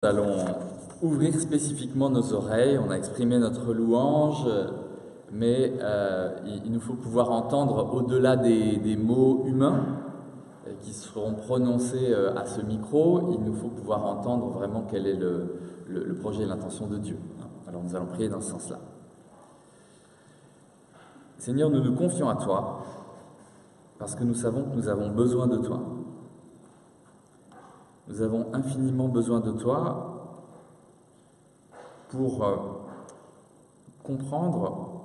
Nous allons ouvrir spécifiquement nos oreilles. On a exprimé notre louange, mais il nous faut pouvoir entendre au-delà des mots humains qui seront prononcés à ce micro. Il nous faut pouvoir entendre vraiment quel est le projet et l'intention de Dieu. Alors nous allons prier dans ce sens-là. Seigneur, nous nous confions à toi parce que nous savons que nous avons besoin de toi. Nous avons infiniment besoin de toi pour comprendre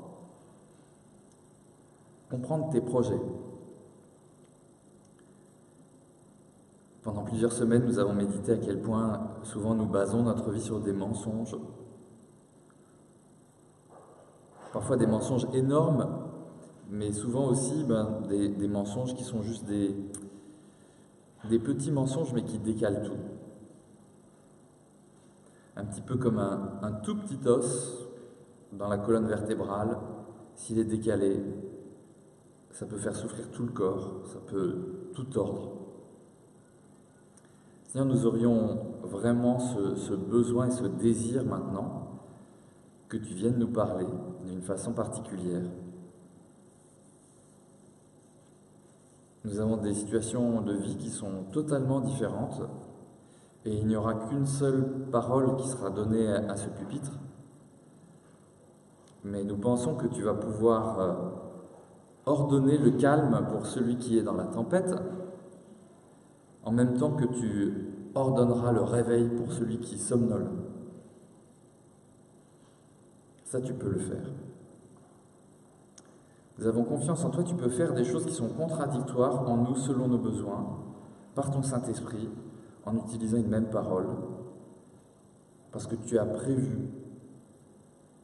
tes projets. Pendant plusieurs semaines, nous avons médité à quel point souvent nous basons notre vie sur des mensonges. Parfois des mensonges énormes, mais souvent aussi des mensonges qui sont juste des petits mensonges, mais qui décalent tout. Un petit peu comme un tout petit os dans la colonne vertébrale, s'il est décalé, ça peut faire souffrir tout le corps, ça peut tout tordre. Seigneur, nous aurions vraiment ce besoin et ce désir maintenant que tu viennes nous parler d'une façon particulière. Nous avons des situations de vie qui sont totalement différentes et il n'y aura qu'une seule parole qui sera donnée à ce pupitre. Mais nous pensons que tu vas pouvoir ordonner le calme pour celui qui est dans la tempête, en même temps que tu ordonneras le réveil pour celui qui somnole. Ça, tu peux le faire. Nous avons confiance en toi, tu peux faire des choses qui sont contradictoires en nous selon nos besoins, par ton Saint-Esprit, en utilisant une même parole, parce que tu as prévu,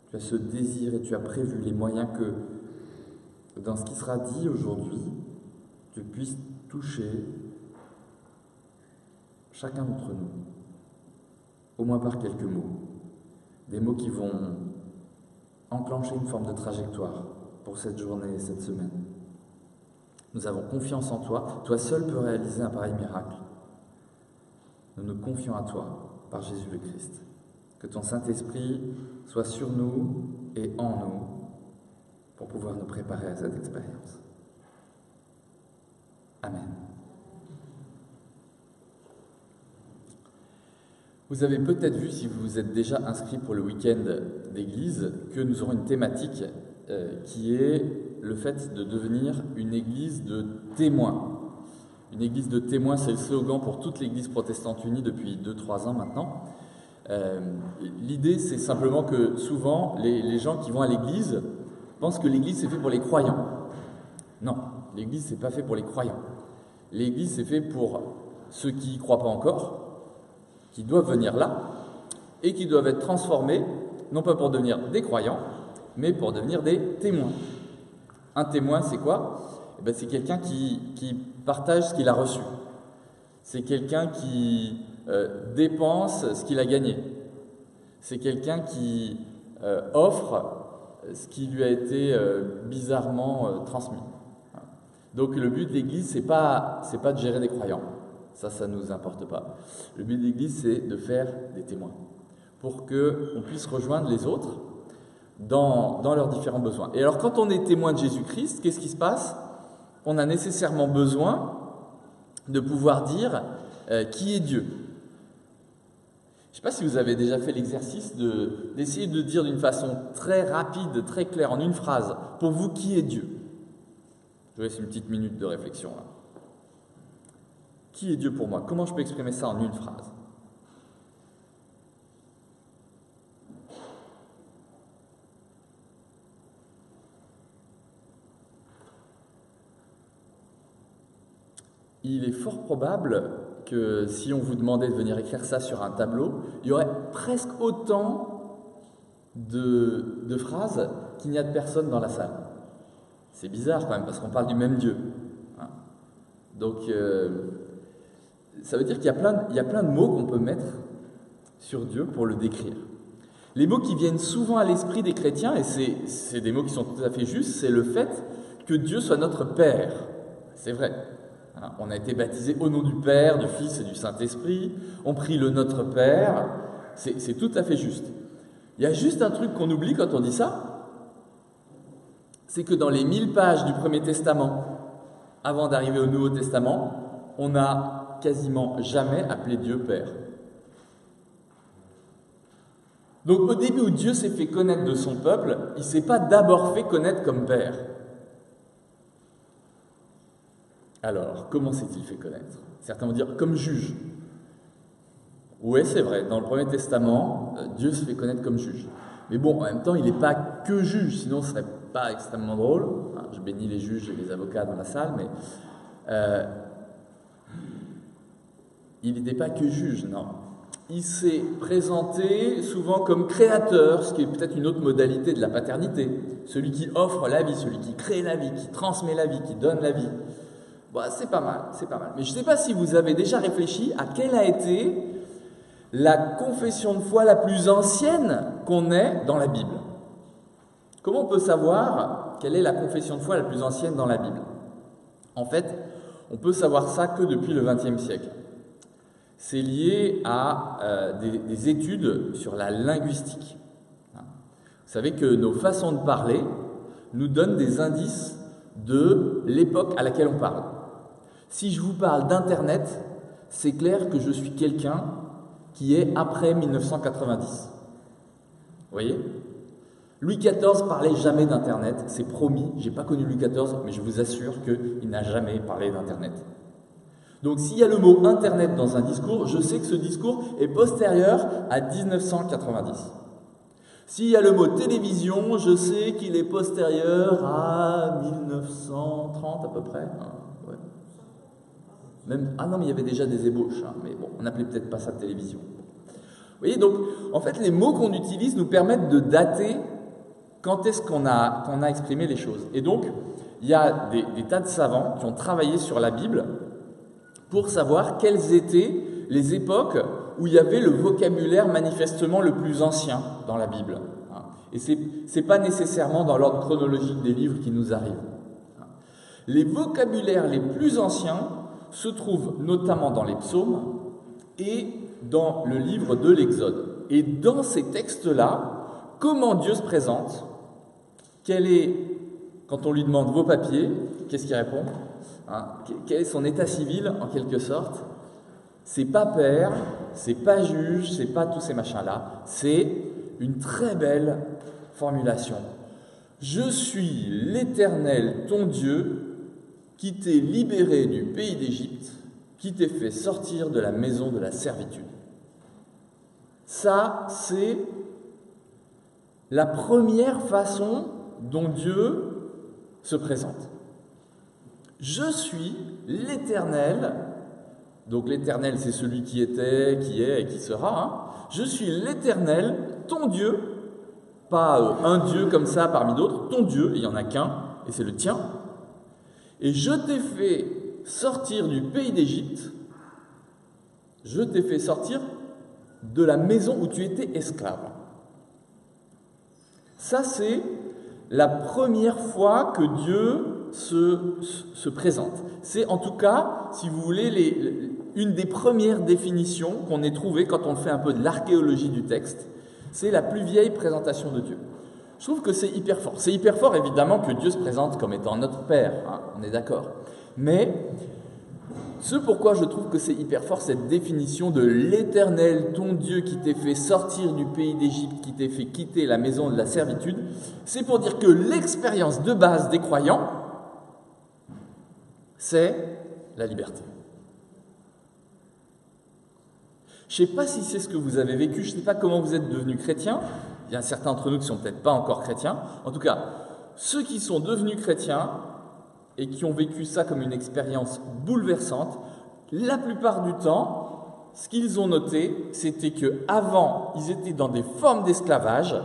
tu as ce désir et tu as prévu les moyens que, dans ce qui sera dit aujourd'hui, tu puisses toucher chacun d'entre nous, au moins par quelques mots, des mots qui vont enclencher une forme de trajectoire pour cette journée et cette semaine. Nous avons confiance en toi. Toi seul peux réaliser un pareil miracle. Nous nous confions à toi par Jésus le Christ. Que ton Saint-Esprit soit sur nous et en nous pour pouvoir nous préparer à cette expérience. Amen. Vous avez peut-être vu, si vous vous êtes déjà inscrit pour le week-end d'église, que nous aurons une thématique qui est le fait de devenir une église de témoins. Une église de témoins, c'est le slogan pour toute l'église protestante unie depuis 2-3 ans maintenant. L'idée, c'est simplement que souvent, les gens qui vont à l'église pensent que l'église, c'est fait pour les croyants. Non, l'église, c'est pas fait pour les croyants. L'église, c'est fait pour ceux qui n'y croient pas encore, qui doivent venir là, et qui doivent être transformés, non pas pour devenir des croyants, mais pour devenir des témoins. Un témoin, c'est quoi ? C'est quelqu'un qui partage ce qu'il a reçu. C'est quelqu'un qui dépense ce qu'il a gagné. C'est quelqu'un qui offre ce qui lui a été bizarrement transmis. Donc le but de l'Église, c'est pas de gérer des croyants. Ça ne nous importe pas. Le but de l'Église, c'est de faire des témoins, pour qu'on puisse rejoindre les autres dans leurs différents besoins. Et alors, quand on est témoin de Jésus-Christ, qu'est-ce qui se passe ? On a nécessairement besoin de pouvoir dire qui est Dieu. Je ne sais pas si vous avez déjà fait l'exercice d'essayer de dire d'une façon très rapide, très claire, en une phrase, pour vous, qui est Dieu ? Je vous laisse une petite minute de réflexion là. Qui est Dieu pour moi ? Comment je peux exprimer ça en une phrase ? Il est fort probable que si on vous demandait de venir écrire ça sur un tableau, il y aurait presque autant de phrases qu'il n'y a de personnes dans la salle. C'est bizarre quand même, parce qu'on parle du même Dieu. Donc, ça veut dire qu'il y a plein de mots qu'on peut mettre sur Dieu pour le décrire. Les mots qui viennent souvent à l'esprit des chrétiens, et c'est des mots qui sont tout à fait justes, c'est le fait que Dieu soit notre Père. C'est vrai. Hein, on a été baptisé au nom du Père, du Fils et du Saint-Esprit. On prie le Notre Père. C'est tout à fait juste. Il y a juste un truc qu'on oublie quand on dit ça, c'est que dans les 1000 pages du Premier Testament, avant d'arriver au Nouveau Testament, on n'a quasiment jamais appelé Dieu Père. Donc au début où Dieu s'est fait connaître de son peuple, il ne s'est pas d'abord fait connaître comme Père. Alors, comment s'est-il fait connaître? Certains vont dire comme juge. Oui, c'est vrai, dans le Premier Testament, Dieu se fait connaître comme juge. Mais bon, en même temps, il n'est pas que juge, sinon ce ne serait pas extrêmement drôle. Enfin, je bénis les juges et les avocats dans la salle, mais il n'était pas que juge, non. Il s'est présenté souvent comme créateur, ce qui est peut-être une autre modalité de la paternité. Celui qui offre la vie, celui qui crée la vie, qui transmet la vie, qui donne la vie. Bon, c'est pas mal, c'est pas mal. Mais je ne sais pas si vous avez déjà réfléchi à quelle a été la confession de foi la plus ancienne qu'on ait dans la Bible. Comment on peut savoir quelle est la confession de foi la plus ancienne dans la Bible? En fait, on peut savoir ça que depuis le XXe siècle. C'est lié à des études sur la linguistique. Vous savez que nos façons de parler nous donnent des indices de l'époque à laquelle on parle. Si je vous parle d'Internet, c'est clair que je suis quelqu'un qui est après 1990. Vous voyez? Louis XIV parlait jamais d'Internet, c'est promis, j'ai pas connu Louis XIV, mais je vous assure qu'il n'a jamais parlé d'Internet. Donc s'il y a le mot Internet dans un discours, je sais que ce discours est postérieur à 1990. S'il y a le mot télévision, je sais qu'il est postérieur à 1930 à peu près. Ouais. Même, ah non, mais il y avait déjà des ébauches, mais bon, on n'appelait peut-être pas ça de télévision. Vous voyez, donc, en fait, les mots qu'on utilise nous permettent de dater quand est-ce qu'on a exprimé les choses. Et donc, il y a des tas de savants qui ont travaillé sur la Bible pour savoir quelles étaient les époques où il y avait le vocabulaire manifestement le plus ancien dans la Bible. Et ce n'est pas nécessairement dans l'ordre chronologique des livres qui nous arrivent. Les vocabulaires les plus anciens se trouvent notamment dans les psaumes et dans le livre de l'Exode. Et dans ces textes-là, comment Dieu se présente, quel est, quand on lui demande vos papiers, qu'est-ce qu'il répond? Quel est son état civil, en quelque sorte? C'est pas père, c'est pas juge, c'est pas tous ces machins-là. C'est une très belle formulation. Je suis l'Éternel, ton Dieu, qui t'ai libéré du pays d'Égypte, qui t'ai fait sortir de la maison de la servitude. Ça, c'est la première façon dont Dieu se présente. Je suis l'Éternel, donc l'Éternel c'est celui qui était, qui est et qui sera. Je suis l'Éternel, ton Dieu, pas un Dieu comme ça parmi d'autres, ton Dieu, il n'y en a qu'un, et c'est le tien. Et je t'ai fait sortir du pays d'Égypte, je t'ai fait sortir de la maison où tu étais esclave. Ça c'est la première fois que Dieu se présente. C'est en tout cas, si vous voulez, une des premières définitions qu'on ait trouvées quand on fait un peu de l'archéologie du texte. C'est la plus vieille présentation de Dieu. Je trouve que c'est hyper fort. C'est hyper fort, évidemment, que Dieu se présente comme étant notre Père, on est d'accord. Mais ce pourquoi je trouve que c'est hyper fort, cette définition de l'Éternel, ton Dieu, qui t'ait fait sortir du pays d'Égypte, qui t'ait fait quitter la maison de la servitude, c'est pour dire que l'expérience de base des croyants, c'est la liberté. Je ne sais pas si c'est ce que vous avez vécu, je ne sais pas comment vous êtes devenus chrétiens. Il y a certains d'entre nous qui ne sont peut-être pas encore chrétiens. En tout cas, ceux qui sont devenus chrétiens et qui ont vécu ça comme une expérience bouleversante, la plupart du temps, ce qu'ils ont noté, c'était qu'avant, ils étaient dans des formes d'esclavage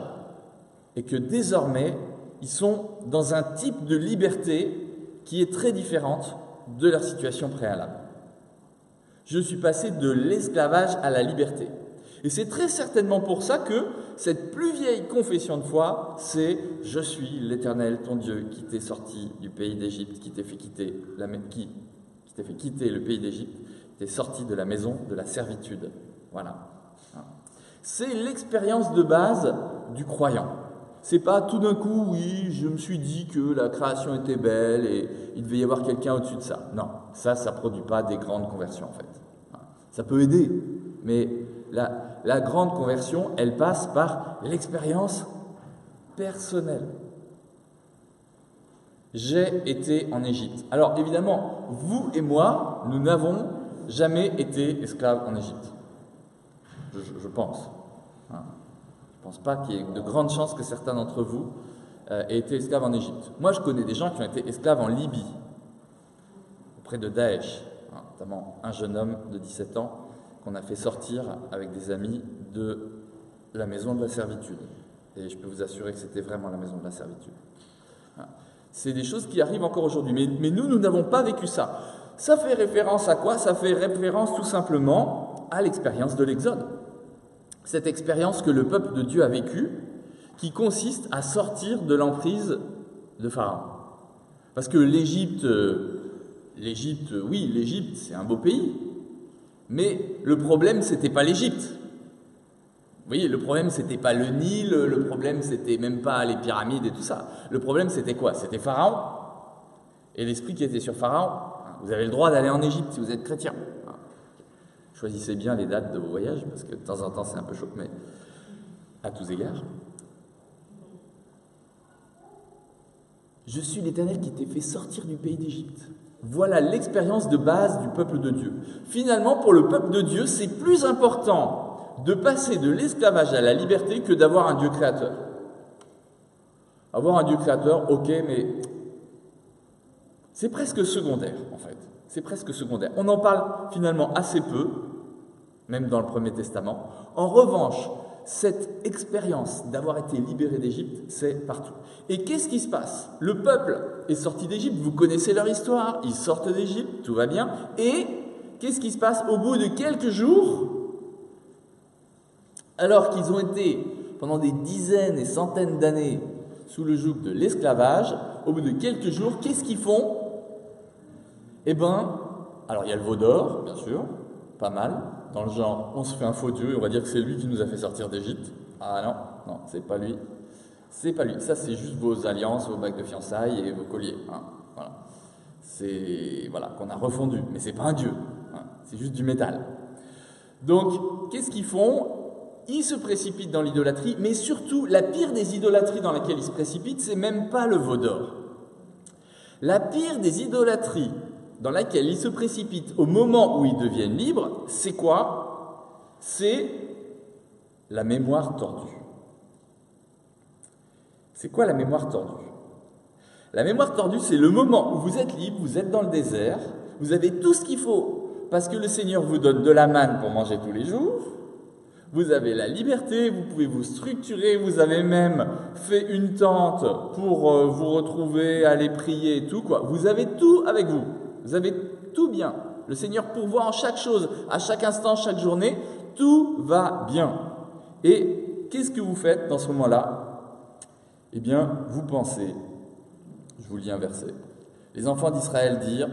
et que désormais, ils sont dans un type de liberté qui est très différente de leur situation préalable. Je suis passé de l'esclavage à la liberté. Et c'est très certainement pour ça que cette plus vieille confession de foi, c'est « Je suis l'Éternel, ton Dieu, qui t'est sorti du pays d'Égypte, qui t'ai fait quitter t'ai fait quitter le pays d'Égypte, t'es sorti de la maison de la servitude. Voilà. C'est l'expérience de base du croyant. C'est pas tout d'un coup, oui, je me suis dit que la création était belle et il devait y avoir quelqu'un au-dessus de ça. Non, ça produit pas des grandes conversions en fait. Ça peut aider, mais la grande conversion, elle passe par l'expérience personnelle. J'ai été en Égypte. Alors évidemment, vous et moi, nous n'avons jamais été esclaves en Égypte. Je pense. Je ne pense pas qu'il y ait de grandes chances que certains d'entre vous aient été esclaves en Égypte. Moi, je connais des gens qui ont été esclaves en Libye, auprès de Daesh, notamment un jeune homme de 17 ans qu'on a fait sortir avec des amis de la maison de la servitude. Et je peux vous assurer que c'était vraiment la maison de la servitude. C'est des choses qui arrivent encore aujourd'hui. Mais nous n'avons pas vécu ça. Ça fait référence à quoi? Ça fait référence tout simplement à l'expérience de l'Exode. Cette expérience que le peuple de Dieu a vécue, qui consiste à sortir de l'emprise de Pharaon. Parce que l'Égypte, oui, l'Égypte, c'est un beau pays, mais le problème, c'était pas l'Égypte. Vous voyez, le problème, c'était pas le Nil, le problème, c'était même pas les pyramides et tout ça. Le problème, c'était quoi? C'était Pharaon, et l'esprit qui était sur Pharaon. Vous avez le droit d'aller en Égypte si vous êtes chrétien. Choisissez bien les dates de vos voyages, parce que de temps en temps, c'est un peu chaud, mais à tous égards. Je suis l'Éternel qui t'ai fait sortir du pays d'Égypte. Voilà l'expérience de base du peuple de Dieu. Finalement, pour le peuple de Dieu, c'est plus important de passer de l'esclavage à la liberté que d'avoir un Dieu créateur. Avoir un Dieu créateur, ok, mais c'est presque secondaire, en fait. C'est presque secondaire. On en parle finalement assez peu, même dans le Premier Testament. En revanche, cette expérience d'avoir été libéré d'Égypte, c'est partout. Et qu'est-ce qui se passe? Le peuple est sorti d'Égypte, vous connaissez leur histoire, ils sortent d'Égypte, tout va bien. Et qu'est-ce qui se passe au bout de quelques jours? Alors qu'ils ont été pendant des dizaines et centaines d'années sous le joug de l'esclavage, au bout de quelques jours, qu'est-ce qu'ils font? Eh bien, alors il y a le veau d'or, bien sûr, pas mal, dans le genre, on se fait un faux Dieu et on va dire que c'est lui qui nous a fait sortir d'Égypte. Ah non, c'est pas lui. C'est pas lui. Ça, c'est juste vos alliances, vos bagues de fiançailles et vos colliers. Voilà. C'est, voilà, qu'on a refondu. Mais c'est pas un Dieu. C'est juste du métal. Donc, qu'est-ce qu'ils font? Ils se précipitent dans l'idolâtrie, mais surtout, la pire des idolâtries dans laquelle ils se précipitent, c'est même pas le veau d'or. La pire des idolâtries dans laquelle ils se précipitent au moment où ils deviennent libres, c'est quoi? C'est la mémoire tordue. C'est quoi la mémoire tordue? La mémoire tordue, c'est le moment où vous êtes libre, vous êtes dans le désert, vous avez tout ce qu'il faut, parce que le Seigneur vous donne de la manne pour manger tous les jours, vous avez la liberté, vous pouvez vous structurer, vous avez même fait une tente pour vous retrouver, aller prier et tout, quoi. Vous avez tout avec vous. Vous avez tout bien. Le Seigneur pourvoit en chaque chose, à chaque instant, chaque journée. Tout va bien. Et qu'est-ce que vous faites dans ce moment-là? Eh bien, vous pensez, je vous lis un verset. Les enfants d'Israël dirent: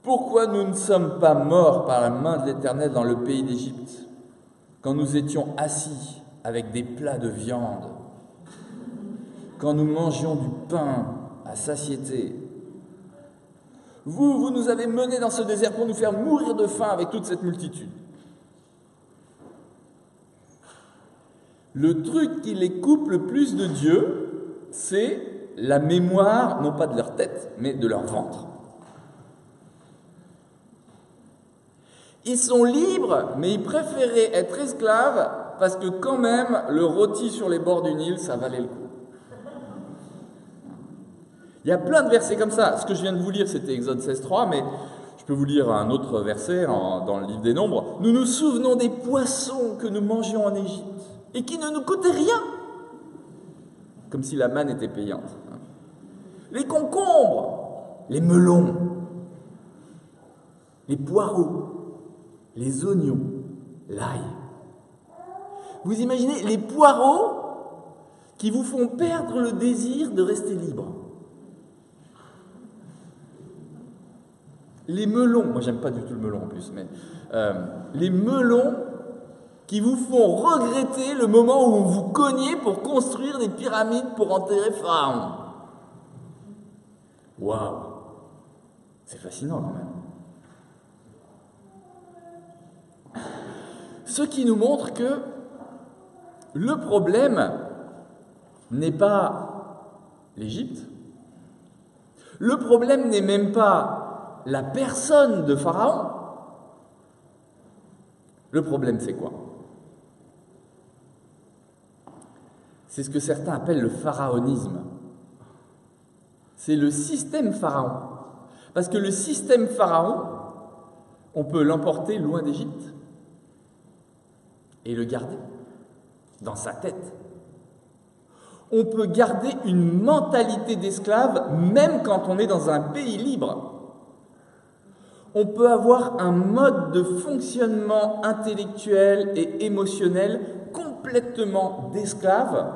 pourquoi nous ne sommes pas morts par la main de l'Éternel dans le pays d'Égypte, quand nous étions assis avec des plats de viande, quand nous mangions du pain à satiété? Vous nous avez menés dans ce désert pour nous faire mourir de faim avec toute cette multitude. Le truc qui les coupe le plus de Dieu, c'est la mémoire, non pas de leur tête, mais de leur ventre. Ils sont libres, mais ils préféraient être esclaves parce que quand même, le rôti sur les bords du Nil, ça valait le coup. Il y a plein de versets comme ça. Ce que je viens de vous lire, c'était Exode 16.3, mais je peux vous lire un autre verset dans le livre des Nombres. Nous nous souvenons des poissons que nous mangions en Égypte et qui ne nous coûtaient rien, comme si la manne était payante. Les concombres, les melons, les poireaux, les oignons, l'ail. Vous imaginez les poireaux qui vous font perdre le désir de rester libre. Les melons, moi j'aime pas du tout le melon en plus, mais les melons qui vous font regretter le moment où vous cognez pour construire des pyramides pour enterrer Pharaon. Waouh! C'est fascinant quand même. Ce qui nous montre que le problème n'est pas l'Égypte, le problème n'est même pas la personne de Pharaon. Le problème, c'est quoi? C'est ce que certains appellent le pharaonisme. C'est le système pharaon. Parce que le système pharaon, on peut l'emporter loin d'Égypte et le garder dans sa tête. On peut garder une mentalité d'esclave même quand on est dans un pays libre. On peut avoir un mode de fonctionnement intellectuel et émotionnel complètement d'esclave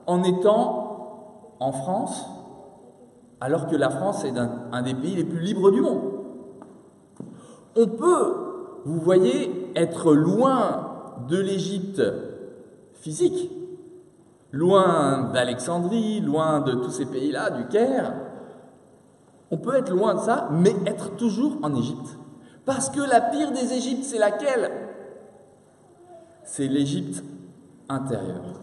en étant en France, alors que la France est un des pays les plus libres du monde. On peut, vous voyez, être loin de l'Égypte physique, loin d'Alexandrie, loin de tous ces pays-là, du Caire. On peut être loin de ça, mais être toujours en Égypte. Parce que la pire des Égyptes, c'est laquelle? C'est l'Égypte intérieure.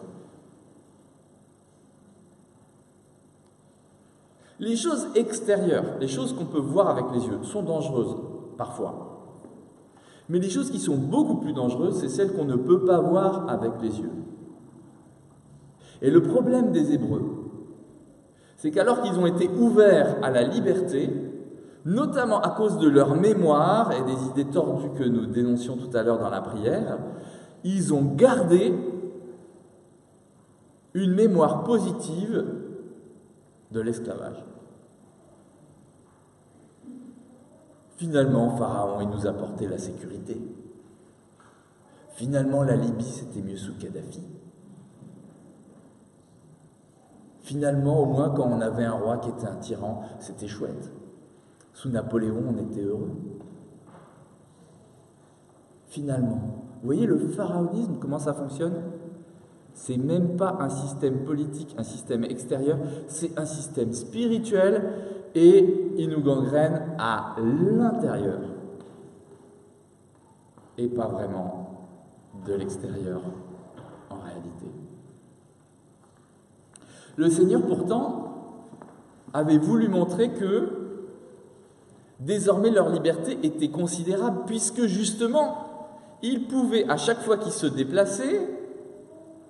Les choses extérieures, les choses qu'on peut voir avec les yeux, sont dangereuses, parfois. Mais les choses qui sont beaucoup plus dangereuses, c'est celles qu'on ne peut pas voir avec les yeux. Et le problème des Hébreux, c'est qu'alors qu'ils ont été ouverts à la liberté, notamment à cause de leur mémoire et des idées tordues que nous dénoncions tout à l'heure dans la prière, ils ont gardé une mémoire positive de l'esclavage. Finalement, Pharaon, il nous apportait la sécurité. Finalement, la Libye, c'était mieux sous Kadhafi. Finalement, au moins, quand on avait un roi qui était un tyran, c'était chouette. Sous Napoléon, on était heureux. Finalement, vous voyez le pharaonisme, comment ça fonctionne? C'est même pas un système politique, un système extérieur, c'est un système spirituel et il nous gangrène à l'intérieur et pas vraiment de l'extérieur en réalité. Le Seigneur pourtant avait voulu montrer que désormais leur liberté était considérable puisque justement ils pouvaient à chaque fois qu'ils se déplaçaient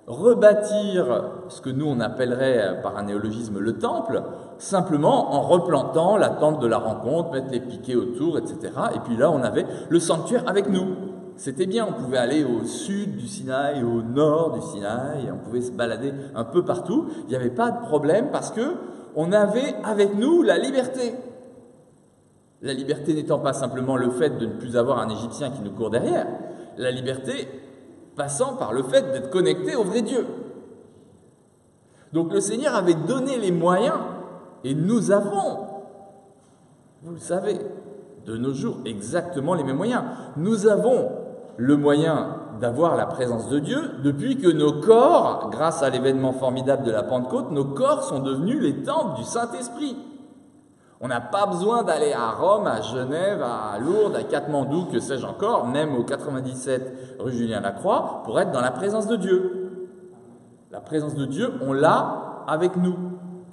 rebâtir ce que nous on appellerait par un néologisme le temple, simplement en replantant la tente de la rencontre, mettre les piquets autour, etc. Et puis là on avait le sanctuaire avec nous. C'était bien, on pouvait aller au sud du Sinaï, au nord du Sinaï, on pouvait se balader un peu partout. Il n'y avait pas de problème parce que on avait avec nous la liberté. La liberté n'étant pas simplement le fait de ne plus avoir un Égyptien qui nous court derrière, la liberté passant par le fait d'être connecté au vrai Dieu. Donc le Seigneur avait donné les moyens, et nous avons, vous le savez, de nos jours exactement les mêmes moyens. Nous avons le moyen d'avoir la présence de Dieu depuis que nos corps, grâce à l'événement formidable de la Pentecôte, nos corps sont devenus les temples du Saint-Esprit. On n'a pas besoin d'aller à Rome, à Genève, à Lourdes, à Katmandou, que sais-je encore, même au 97 rue Julien-Lacroix, pour être dans la présence de Dieu. La présence de Dieu, on l'a avec nous.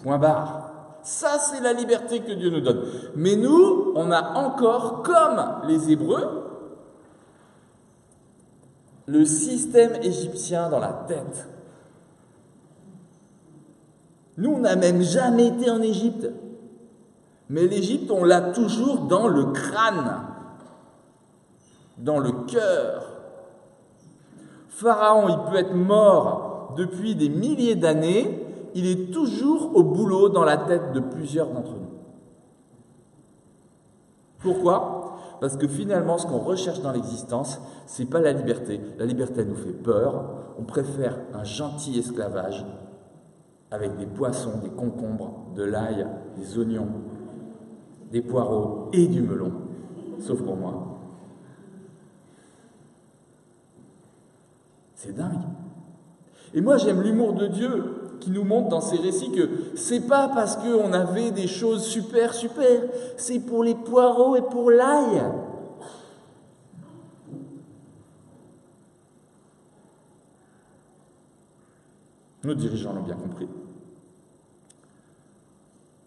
Point barre. Ça, c'est la liberté que Dieu nous donne. Mais nous, on a encore, comme les Hébreux, le système égyptien dans la tête. Nous, on n'a même jamais été en Égypte. Mais l'Égypte, on l'a toujours dans le crâne, dans le cœur. Pharaon, il peut être mort depuis des milliers d'années, il est toujours au boulot dans la tête de plusieurs d'entre nous. Pourquoi? Parce que finalement, ce qu'on recherche dans l'existence, c'est pas la liberté. La liberté, elle nous fait peur. On préfère un gentil esclavage avec des poissons, des concombres, de l'ail, des oignons, des poireaux et du melon. sauf pour moi. C'est dingue. Et moi, j'aime l'humour de Dieu qui nous montre dans ces récits que c'est pas parce qu'on avait des choses super, c'est pour les poireaux et pour l'ail. Nos dirigeants l'ont bien compris.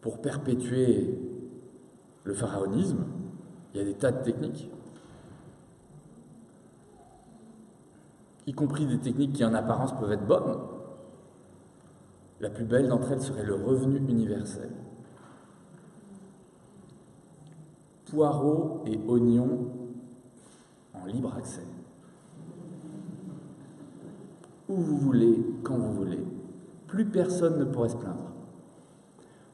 Pour perpétuer le pharaonisme, il y a des tas de techniques, y compris des techniques qui en apparence peuvent être bonnes. La plus belle d'entre elles serait le revenu universel. Poireaux et oignons en libre accès. Où vous voulez, quand vous voulez. Plus personne ne pourrait se plaindre.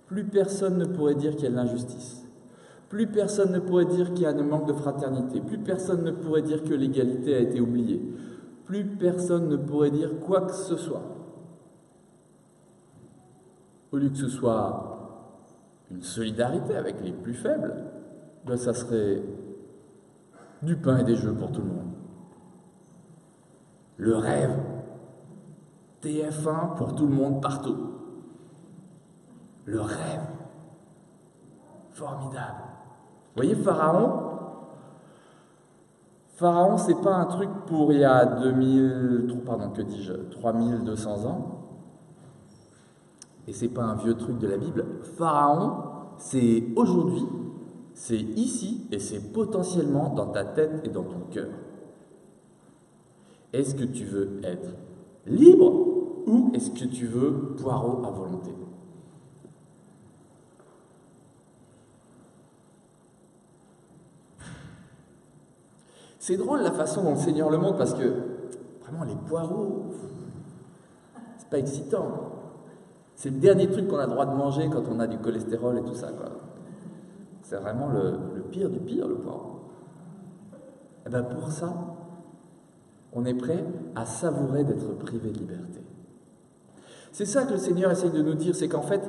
Plus personne ne pourrait dire qu'il y a de l'injustice. Plus personne ne pourrait dire qu'il y a un manque de fraternité. Plus personne ne pourrait dire que l'égalité a été oubliée. Plus personne ne pourrait dire quoi que ce soit. Au lieu que ce soit une solidarité avec les plus faibles, ben ça serait du pain et des jeux pour tout le monde. Le rêve, TF1 pour tout le monde partout. Le rêve, formidable. Vous voyez Pharaon ? Pharaon, c'est pas un truc pour il y a 3200 ans. Et c'est pas un vieux truc de la Bible. Pharaon, c'est aujourd'hui, c'est ici, et c'est potentiellement dans ta tête et dans ton cœur. Est-ce que tu veux être libre ou est-ce que tu veux poireau à volonté ? C'est drôle la façon dont le Seigneur le montre parce que vraiment les poireaux, c'est pas excitant. C'est le dernier truc qu'on a le droit de manger quand on a du cholestérol et tout ça, quoi. C'est vraiment le pire du pire, le poireau. Et bien pour ça, on est prêt à savourer d'être privé de liberté. C'est ça que le Seigneur essaye de nous dire, c'est qu'en fait,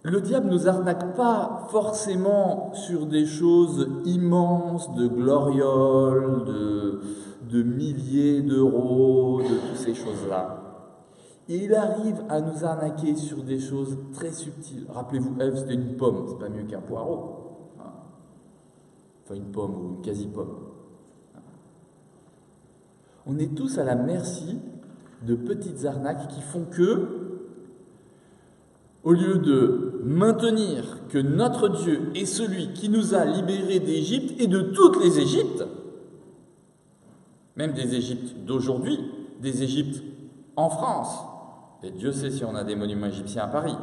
le diable ne nous arnaque pas forcément sur des choses immenses, de glorioles, de milliers d'euros, de toutes ces choses-là. Il arrive à nous arnaquer sur des choses très subtiles. Rappelez-vous, Ève, c'était une pomme, c'est pas mieux qu'un poireau. Enfin, une pomme ou une quasi-pomme. On est tous à la merci de petites arnaques qui font que, au lieu de maintenir que notre Dieu est celui qui nous a libérés d'Égypte et de toutes les Égyptes, même des Égyptes d'aujourd'hui, des Égyptes en France, et Dieu sait si on a des monuments égyptiens à Paris,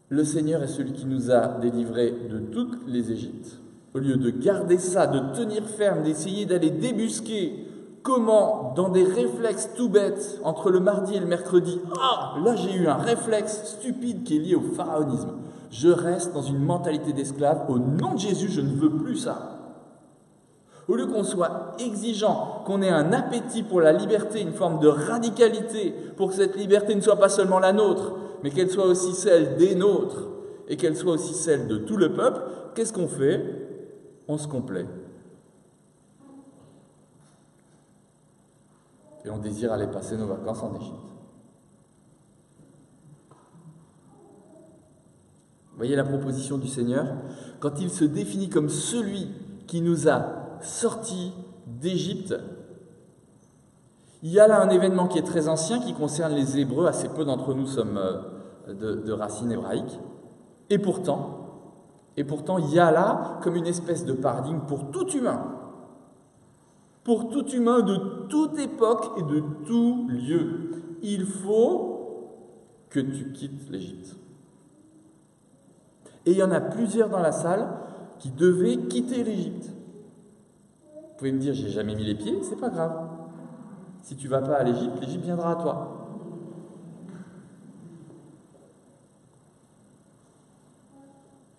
le Seigneur est celui qui nous a délivrés de toutes les Égyptes. Au lieu de garder ça, de tenir ferme, d'essayer d'aller débusquer comment, dans des réflexes tout bêtes, entre le mardi et le mercredi, là j'ai eu un réflexe stupide qui est lié au pharaonisme. Je reste dans une mentalité d'esclave. Au nom de Jésus, je ne veux plus ça. Au lieu qu'on soit exigeant, qu'on ait un appétit pour la liberté, une forme de radicalité, pour que cette liberté ne soit pas seulement la nôtre, mais qu'elle soit aussi celle des nôtres, et qu'elle soit aussi celle de tout le peuple, qu'est-ce qu'on fait ? On se complaît. Et on désire aller passer nos vacances en Égypte. Vous voyez la proposition du Seigneur ? Quand il se définit comme celui qui nous a sortis d'Égypte, il y a là un événement qui est très ancien, qui concerne les Hébreux, assez peu d'entre nous sommes de racines hébraïques, et pourtant, il y a là comme une espèce de paradigme pour tout humain de toute époque et de tout lieu. Il faut que tu quittes l'Égypte. Et il y en a plusieurs dans la salle qui devaient quitter l'Égypte. Vous pouvez me dire, j'ai jamais mis les pieds, c'est pas grave. Si tu vas pas à l'Égypte, l'Égypte viendra à toi.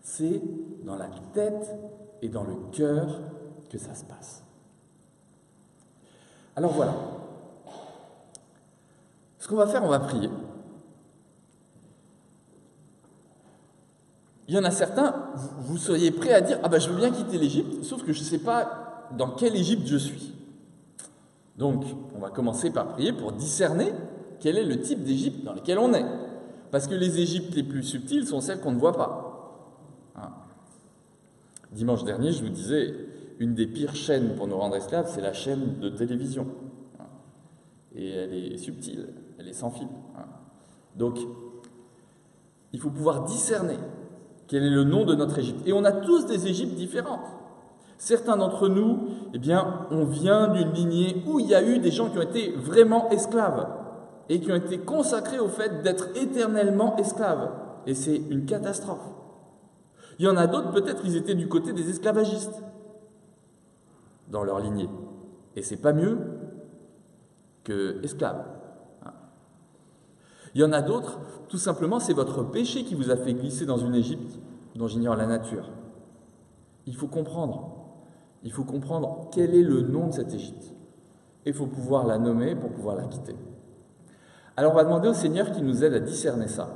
C'est dans la tête et dans le cœur que ça se passe. Alors voilà. Ce qu'on va faire, on va prier. Il y en a certains, vous seriez prêts à dire « Ah ben je veux bien quitter l'Égypte, sauf que je ne sais pas dans quelle Égypte je suis. » Donc, on va commencer par prier pour discerner quel est le type d'Égypte dans lequel on est. Parce que les Égyptes les plus subtiles sont celles qu'on ne voit pas. Hein. Dimanche dernier, je vous disais, une des pires chaînes pour nous rendre esclaves, c'est la chaîne de télévision. Hein. Et elle est subtile, elle est sans fil. Hein. Donc, il faut pouvoir discerner quel est le nom de notre Égypte. Et on a tous des Égyptes différentes. Certains d'entre nous, eh bien, on vient d'une lignée où il y a eu des gens qui ont été vraiment esclaves et qui ont été consacrés au fait d'être éternellement esclaves. Et c'est une catastrophe. Il y en a d'autres, peut-être, ils étaient du côté des esclavagistes dans leur lignée. Et c'est pas mieux que esclaves. Il y en a d'autres, tout simplement, c'est votre péché qui vous a fait glisser dans une Égypte dont j'ignore la nature. Il faut comprendre quel est le nom de cette Égypte. Et il faut pouvoir la nommer pour pouvoir la quitter. Alors on va demander au Seigneur qui nous aide à discerner ça.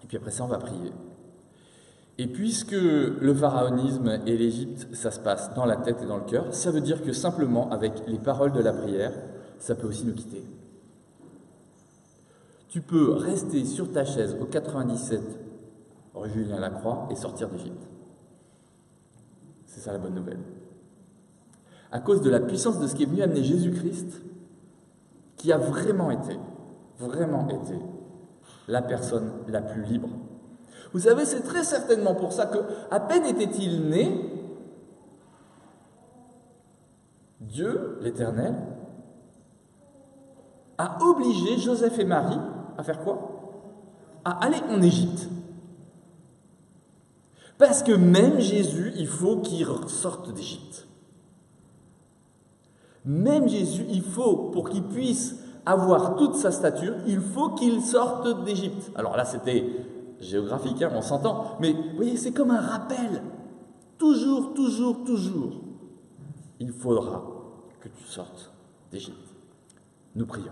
Et puis après ça, on va prier. Et puisque le pharaonisme et l'Égypte, ça se passe dans la tête et dans le cœur, ça veut dire que simplement, avec les paroles de la prière, ça peut aussi nous quitter. Tu peux rester sur ta chaise au 97 rue Julien Lacroix et sortir d'Égypte. C'est ça la bonne nouvelle. À cause de la puissance de ce qui est venu amener Jésus-Christ, qui a vraiment été la personne la plus libre. Vous savez, c'est très certainement pour ça que, à peine était-il né, Dieu, l'Éternel, a obligé Joseph et Marie à faire quoi? À aller en Égypte. Parce que même Jésus, il faut qu'il sorte d'Égypte. Même Jésus, il faut, pour qu'il puisse avoir toute sa stature, il faut qu'il sorte d'Égypte. Alors là, c'était géographique, hein, on s'entend. Mais vous voyez, c'est comme un rappel. Toujours, il faudra que tu sortes d'Égypte. Nous prions.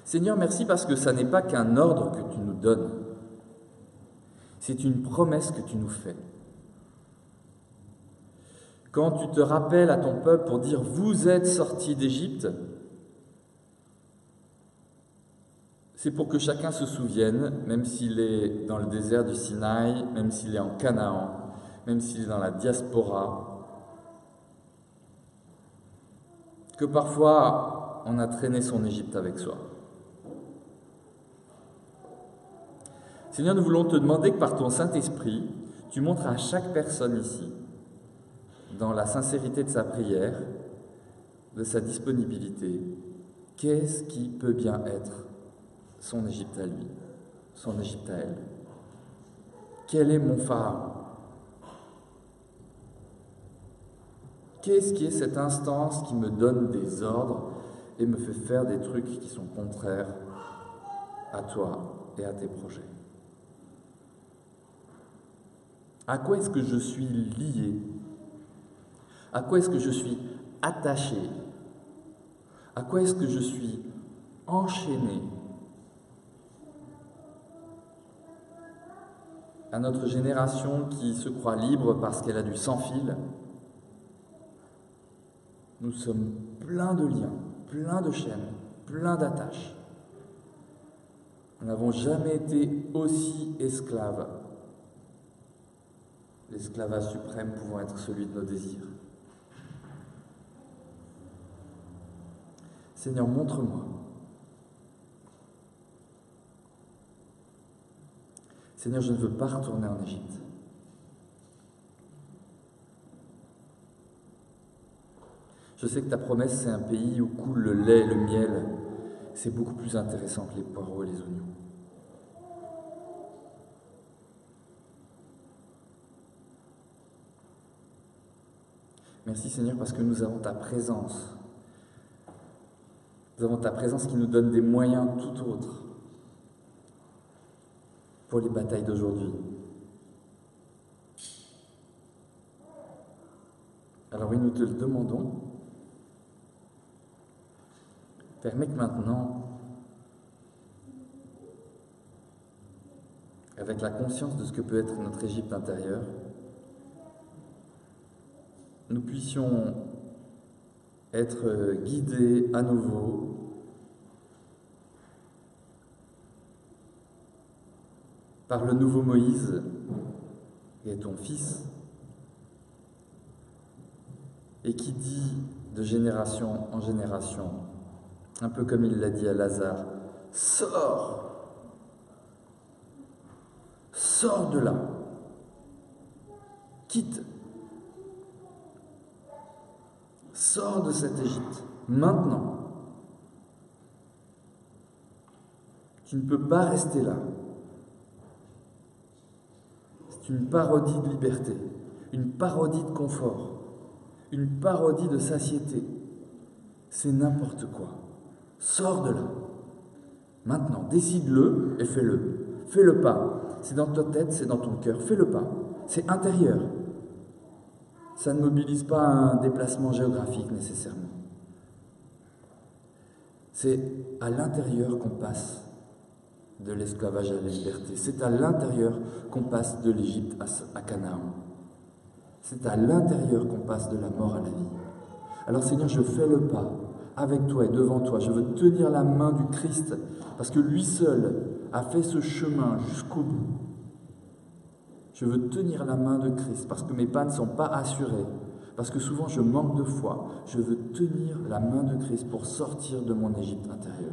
Seigneur, merci parce que ça n'est pas qu'un ordre que tu nous donnes. C'est une promesse que tu nous fais. Quand tu te rappelles à ton peuple pour dire « Vous êtes sortis d'Égypte », c'est pour que chacun se souvienne, même s'il est dans le désert du Sinaï, même s'il est en Canaan, même s'il est dans la diaspora, que parfois on a traîné son Égypte avec soi. Seigneur, nous voulons te demander que par ton Saint-Esprit, tu montres à chaque personne ici, dans la sincérité de sa prière, de sa disponibilité, qu'est-ce qui peut bien être son Égypte à lui, son Égypte à elle. Quel est mon pharaon? Qu'est-ce qui est cette instance qui me donne des ordres et me fait faire des trucs qui sont contraires à toi et à tes projets? À quoi est-ce que je suis lié? À quoi est-ce que je suis attaché? À quoi est-ce que je suis enchaîné? À notre génération qui se croit libre parce qu'elle a du sans-fil, nous sommes pleins de liens, pleins de chaînes, pleins d'attaches. Nous n'avons jamais été aussi esclaves. L'esclavage suprême pouvant être celui de nos désirs. Seigneur, montre-moi. Seigneur, je ne veux pas retourner en Égypte. Je sais que ta promesse, c'est un pays où coule le lait et le miel. C'est beaucoup plus intéressant que les poireaux et les oignons. Merci Seigneur parce que nous avons ta présence. Nous avons ta présence qui nous donne des moyens tout autres pour les batailles d'aujourd'hui. Alors oui, nous te le demandons. Permets que maintenant, avec la conscience de ce que peut être notre Égypte intérieure, nous puissions être guidés à nouveau par le nouveau Moïse, qui est ton fils, et qui dit de génération en génération, un peu comme il l'a dit à Lazare, « Sors, sors de là, quitte, sors de cette Égypte, maintenant. Tu ne peux pas rester là. » C'est une parodie de liberté, une parodie de confort, une parodie de satiété. C'est n'importe quoi. Sors de là. Maintenant, décide-le et fais-le. Fais le pas. C'est dans ta tête, c'est dans ton cœur. Fais le pas. C'est intérieur. Ça ne mobilise pas un déplacement géographique nécessairement. C'est à l'intérieur qu'on passe de l'esclavage à la liberté. C'est à l'intérieur qu'on passe de l'Égypte à Canaan. C'est à l'intérieur qu'on passe de la mort à la vie. Alors Seigneur, je fais le pas avec toi et devant toi. Je veux tenir la main du Christ parce que lui seul a fait ce chemin jusqu'au bout. Je veux tenir la main de Christ parce que mes pas ne sont pas assurés, parce que souvent je manque de foi. Je veux tenir la main de Christ pour sortir de mon Égypte intérieure.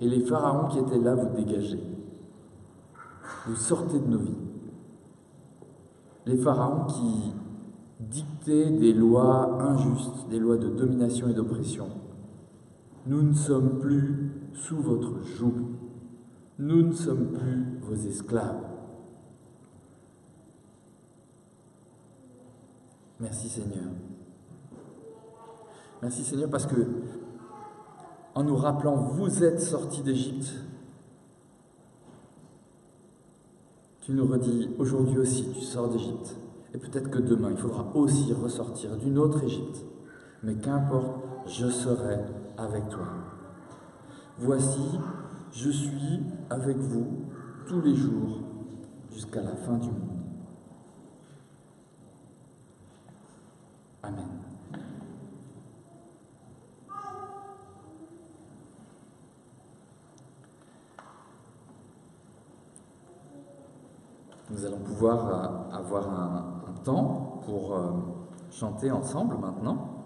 Et les pharaons qui étaient là, vous dégagez. Vous sortez de nos vies. Les pharaons qui dictaient des lois injustes, des lois de domination et d'oppression. Nous ne sommes plus sous votre joug. Nous ne sommes plus vos esclaves. Merci Seigneur. Merci Seigneur parce que en nous rappelant, vous êtes sortis d'Égypte. Tu nous redis, aujourd'hui aussi, tu sors d'Égypte. Et peut-être que demain, il faudra aussi ressortir d'une autre Égypte. Mais qu'importe, je serai avec toi. Voici, je suis avec vous tous les jours jusqu'à la fin du monde. Amen. Nous allons pouvoir avoir un temps pour chanter ensemble maintenant.